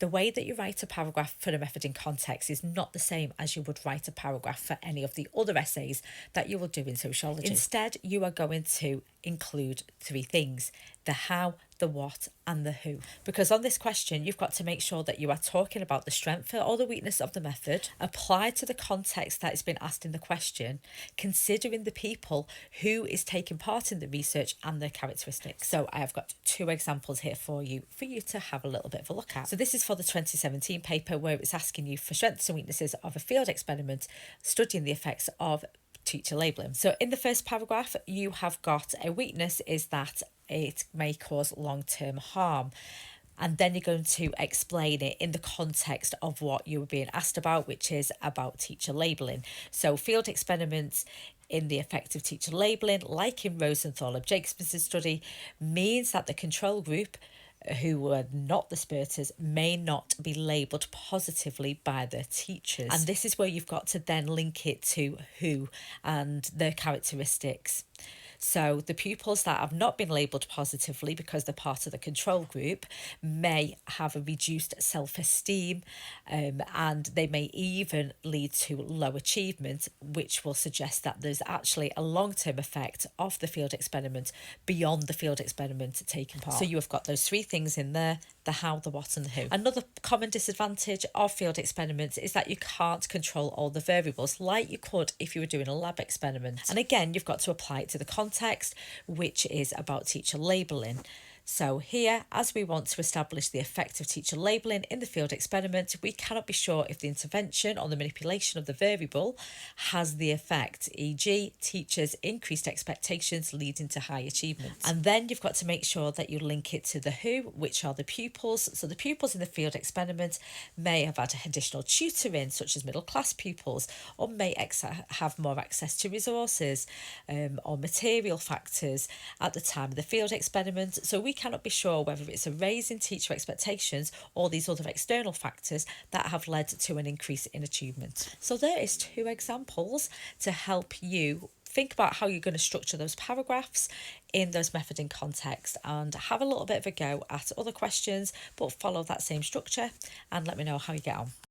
The way that you write a paragraph for the method in context is not the same as you would write a paragraph for any of the other essays that you will do in sociology. Instead, you are going to include three things: the how, the what, and the who. Because on this question, you've got to make sure that you are talking about the strength or the weakness of the method, applied to the context that has been asked in the question, considering the people who is taking part in the research and their characteristics. So I have got two examples here for you to have a little bit of a look at. So this is for the 2017 paper, where it's asking you for strengths and weaknesses of a field experiment studying the effects of teacher labelling. So in the first paragraph, you have got a weakness is that it may cause long-term harm. And then you're going to explain it in the context of what you were being asked about, which is about teacher labelling. So field experiments in the effect of teacher labelling, like in Rosenthal and Jacobson's study, means that the control group, who were not the spurters, may not be labelled positively by their teachers. And this is where you've got to then link it to who and their characteristics. So the pupils that have not been labelled positively because they're part of the control group may have a reduced self-esteem, and they may even lead to low achievement, which will suggest that there's actually a long-term effect of the field experiment beyond the field experiment taking part. So you have got those three things in there: the how, the what, and the who. Another common disadvantage of field experiments is that you can't control all the variables like you could if you were doing a lab experiment. And again, you've got to apply it to the context, which is about teacher labelling. So here, as we want to establish the effect of teacher labelling in the field experiment, we cannot be sure if the intervention or the manipulation of the variable has the effect, e.g. teachers' increased expectations leading to high achievement. And then you've got to make sure that you link it to the who, which are the pupils. So the pupils in the field experiment may have had additional tutoring, such as middle class pupils, or may have more access to resources or material factors at the time of the field experiment. So we cannot be sure whether it's a raise in teacher expectations or these other external factors that have led to an increase in achievement. So there is two examples to help you think about how you're going to structure those paragraphs in those method in context, and have a little bit of a go at other questions, but follow that same structure, and let me know how you get on.